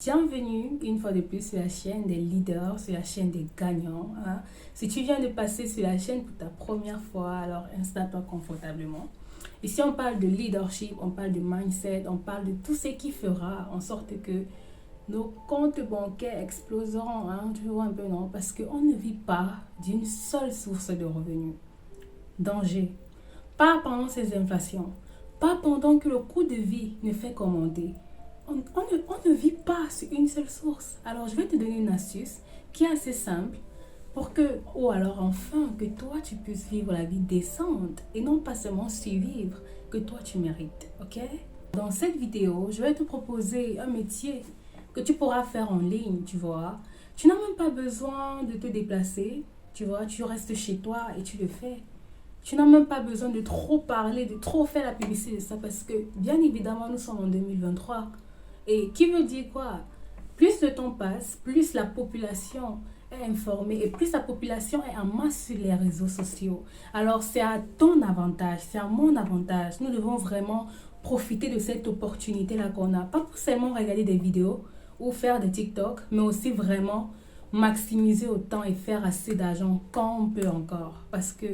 Bienvenue une fois de plus sur la chaîne des leaders, sur la chaîne des gagnants. Si tu viens de passer sur la chaîne pour ta première fois, alors installe-toi confortablement. Ici, on parle de leadership, on parle de mindset, on parle de tout ce qui fera en sorte que nos comptes bancaires exploseront. Tu vois un peu, non? Parce qu'on ne vit pas d'une seule source de revenus. Danger. Pas pendant ces inflations. Pas pendant que le coût de vie ne fait qu'augmenter. On ne vit pas sur une seule source. Alors, je vais te donner une astuce qui est assez simple pour que, ou alors enfin, que toi, tu puisses vivre la vie décente et non pas seulement survivre que toi, tu mérites. Ok? Dans cette vidéo, je vais te proposer un métier que tu pourras faire en ligne, tu vois. Tu n'as même pas besoin de te déplacer, tu vois. Tu restes chez toi et tu le fais. Tu n'as même pas besoin de trop parler, de trop faire la publicité de ça parce que, bien évidemment, nous sommes en 2023. Et qui veut dire quoi? Plus le temps passe, plus la population est informée et plus la population est en masse sur les réseaux sociaux. Alors c'est à ton avantage, c'est à mon avantage. Nous devons vraiment profiter de cette opportunité-là qu'on a. Pas pour seulement regarder des vidéos ou faire des TikTok, mais aussi vraiment maximiser autant et faire assez d'argent quand on peut encore. Parce que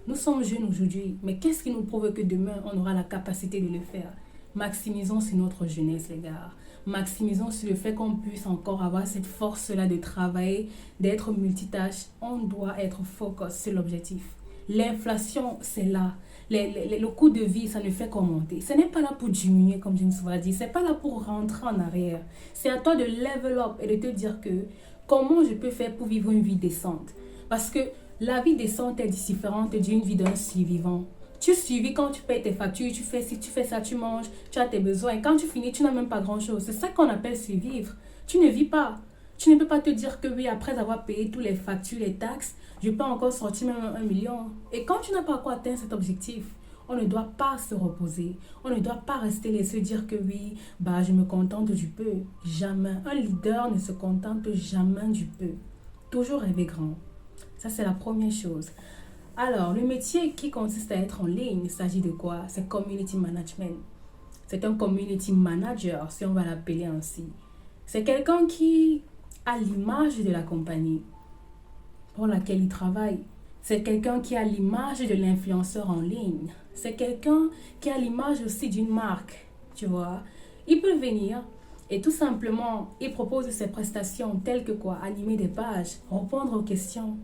nous sommes jeunes aujourd'hui, mais qu'est-ce qui nous prouve que demain on aura la capacité de le faire? Maximisons sur notre jeunesse, les gars. Maximisons sur le fait qu'on puisse encore avoir cette force-là de travailler, d'être multitâche. On doit être focus sur l'objectif. L'inflation, c'est là. Le coût de vie, ça ne fait qu'augmenter. Ce n'est pas là pour diminuer, comme je me suis dit. Ce n'est pas là pour rentrer en arrière. C'est à toi de level up et de te dire que comment je peux faire pour vivre une vie décente. Parce que la vie décente est différente d'une vie d'un survivant. Tu survis quand tu payes tes factures, tu fais ci, tu fais ça, tu manges, tu as tes besoins. Et quand tu finis, tu n'as même pas grand-chose. C'est ça qu'on appelle survivre. Tu ne vis pas. Tu ne peux pas te dire que oui, après avoir payé toutes les factures, les taxes, je peux encore sortir même 1 million. Et quand tu n'as pas encore atteint cet objectif, on ne doit pas se reposer. On ne doit pas rester laisser dire que oui, je me contente du peu. Jamais. Un leader ne se contente jamais du peu. Toujours rêver grand. Ça, c'est la première chose. Alors, le métier qui consiste à être en ligne, il s'agit de quoi? C'est community management. C'est un community manager, si on va l'appeler ainsi. C'est quelqu'un qui a l'image de la compagnie pour laquelle il travaille. C'est quelqu'un qui a l'image de l'influenceur en ligne. C'est quelqu'un qui a l'image aussi d'une marque, tu vois. Il peut venir et tout simplement, il propose ses prestations telles que quoi? Animer des pages, répondre aux questions,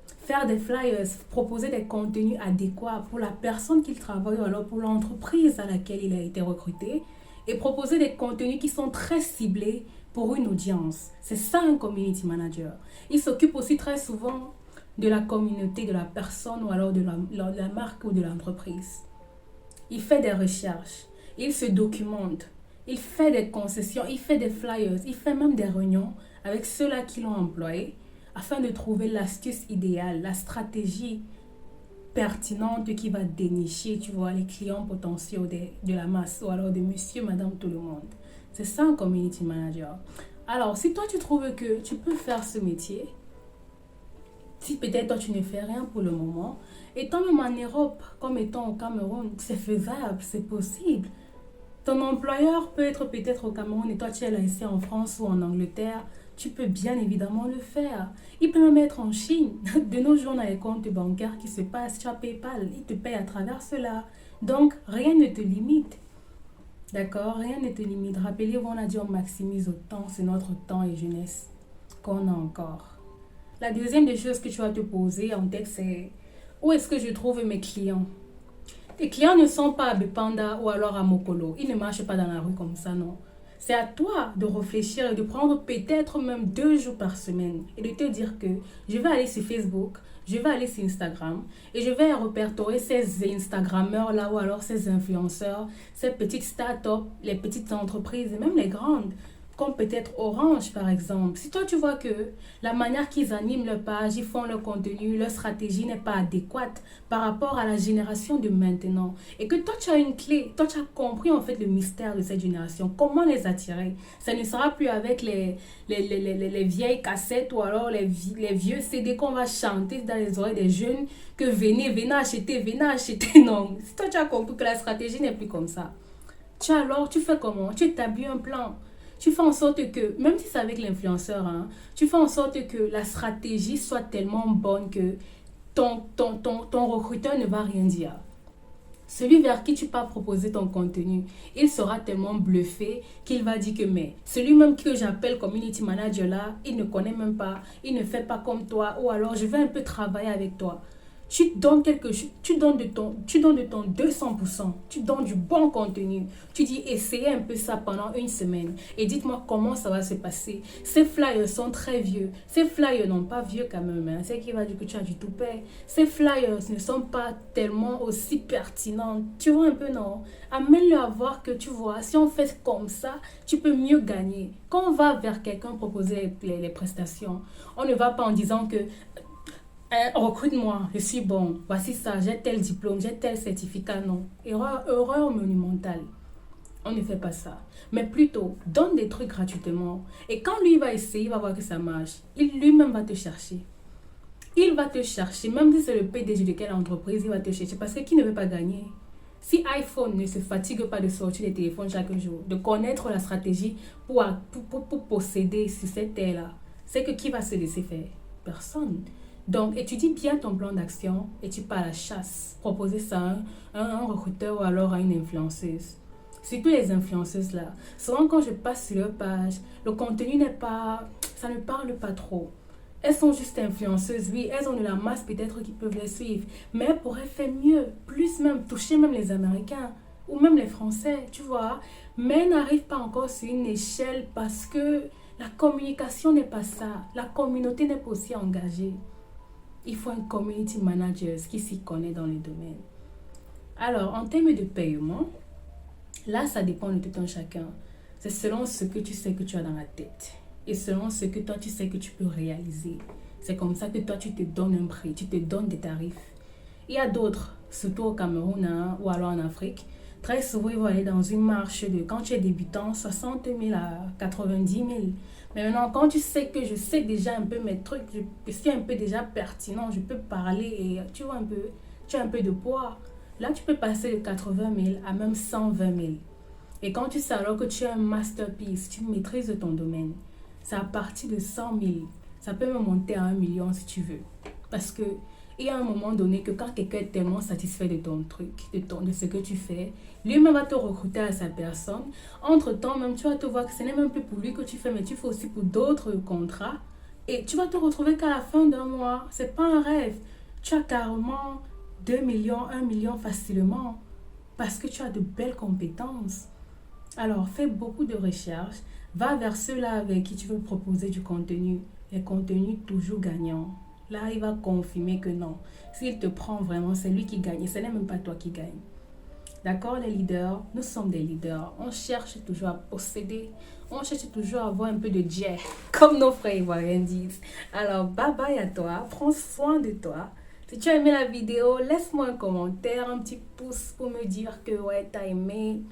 faire des flyers, proposer des contenus adéquats pour la personne qu'il travaille ou alors pour l'entreprise à laquelle il a été recruté et proposer des contenus qui sont très ciblés pour une audience. C'est ça un community manager. Il s'occupe aussi très souvent de la communauté, de la personne ou alors de la marque ou de l'entreprise. Il fait des recherches, il se documente, il fait des concessions, il fait des flyers, il fait même des réunions avec ceux-là qui l'ont employé afin de trouver l'astuce idéale, la stratégie pertinente qui va dénicher, tu vois, les clients potentiels de la masse ou alors de monsieur, madame, tout le monde. C'est ça un community manager. Alors, si toi tu trouves que tu peux faire ce métier, si peut-être toi tu ne fais rien pour le moment, étant même en Europe, comme étant au Cameroun, c'est faisable, c'est possible. Ton employeur peut être peut-être au Cameroun et toi tu es là ici en France ou en Angleterre, tu peux bien évidemment le faire. Il peut même être en Chine. De nos jours, on a les comptes bancaires qui se passent. Tu as PayPal, il te paye à travers cela. Donc, rien ne te limite. D'accord? Rien ne te limite. Rappelez-vous, on a dit on maximise autant, c'est notre temps et jeunesse qu'on a encore. La deuxième des choses que tu vas te poser en tête, c'est où est-ce que je trouve mes clients? Tes clients ne sont pas à Bepanda ou alors à Mokolo. Ils ne marchent pas dans la rue comme ça, non. C'est à toi de réfléchir et de prendre peut-être même 2 jours par semaine et de te dire que je vais aller sur Facebook, je vais aller sur Instagram et je vais répertorier ces Instagrammeurs-là ou alors ces influenceurs, ces petites startups, les petites entreprises et même les grandes, comme peut-être Orange par exemple. Si toi tu vois que la manière qu'ils animent leur page, ils font leur contenu, leur stratégie n'est pas adéquate par rapport à la génération de maintenant et que toi tu as une clé, toi tu as compris en fait le mystère de cette génération, comment les attirer. Ça ne sera plus avec les vieilles cassettes ou alors les vieux CD qu'on va chanter dans les oreilles des jeunes que venez acheter, non. Si toi tu as compris que la stratégie n'est plus comme ça, tu fais comment? Tu établis un plan. tu fais en sorte que, même si c'est avec l'influenceur, hein, tu fais en sorte que la stratégie soit tellement bonne que ton recruteur ne va rien dire. Celui vers qui tu vas proposer ton contenu, il sera tellement bluffé qu'il va dire que mais celui même que j'appelle community manager là, il ne connaît même pas, il ne fait pas comme toi, ou alors je vais un peu travailler avec toi. Tu donnes quelque chose, tu donnes de ton 200%, tu donnes du bon contenu. Tu dis essayez un peu ça pendant une semaine et dites-moi comment ça va se passer. Ces flyers sont très vieux. Ces flyers n'ont pas vieux quand même, hein. C'est qui va dire que tu as du toupet. Ces flyers ne sont pas tellement aussi pertinents. Tu vois un peu, non? Amène-le à voir que tu vois, si on fait comme ça, tu peux mieux gagner. Quand on va vers quelqu'un proposer les prestations, on ne va pas en disant que recrute-moi, je suis bon, voici ça, j'ai tel diplôme, j'ai tel certificat, non. Erreur monumentale. On ne fait pas ça. Mais plutôt, donne des trucs gratuitement. Et quand lui va essayer, il va voir que ça marche. Il lui-même va te chercher. Il va te chercher, même si c'est le PDG de quelle entreprise, il va te chercher. Parce que qui ne veut pas gagner? Si iPhone ne se fatigue pas de sortir des téléphones chaque jour, de connaître la stratégie pour posséder sur cette terre-là, c'est que qui va se laisser faire? Personne. Donc, étudie bien ton plan d'action et tu pars à la chasse. Proposer ça à un recruteur ou alors à une influenceuse. Surtout les influenceuses là. Souvent, quand je passe sur leur page, le contenu n'est pas... ça ne parle pas trop. Elles sont juste influenceuses, oui, elles ont de la masse peut-être qui peuvent les suivre. Mais elles pourraient faire mieux, plus même, toucher même les Américains ou même les Français, tu vois. Mais elles n'arrivent pas encore sur une échelle parce que la communication n'est pas ça. La communauté n'est pas aussi engagée. Il faut un community manager qui s'y connaît dans les domaines. Alors, en termes de paiement, là, ça dépend de tout un chacun. C'est selon ce que tu sais que tu as dans la tête. Et selon ce que toi, tu sais que tu peux réaliser. C'est comme ça que toi, tu te donnes un prix, tu te donnes des tarifs. Il y a d'autres, surtout au Cameroun, hein, ou alors en Afrique. Très souvent, ils vont aller dans une marche de, quand tu es débutant, 60 000 à 90 000. Mais maintenant, quand tu sais que je sais déjà un peu mes trucs, je suis un peu déjà pertinent, je peux parler et tu vois un peu, tu as un peu de poids. Là, tu peux passer de 80 000 à même 120 000. Et quand tu sais alors que tu es un masterpiece, tu maîtrises ton domaine, c'est à partir de 100 000. Ça peut même monter à 1 million si tu veux. Parce que il y a un moment donné que quand quelqu'un est tellement satisfait de ton truc, de ce que tu fais, lui-même va te recruter à sa personne. Entre-temps, même tu vas te voir que ce n'est même plus pour lui que tu fais, mais tu fais aussi pour d'autres contrats. Et tu vas te retrouver qu'à la fin d'un mois, c'est pas un rêve. Tu as carrément 2 millions, 1 million facilement. Parce que tu as de belles compétences. Alors, fais beaucoup de recherches. Va vers ceux-là avec qui tu veux proposer du contenu. Les contenus toujours gagnants. Là, il va confirmer que non. S'il te prend vraiment, c'est lui qui gagne. Et ce n'est même pas toi qui gagne. D'accord, les leaders? Nous sommes des leaders. On cherche toujours à posséder. On cherche toujours à avoir un peu de jet. Comme nos frères ivoiriens disent. Alors, bye bye à toi. Prends soin de toi. Si tu as aimé la vidéo, laisse-moi un commentaire, un petit pouce pour me dire que ouais, t'as aimé.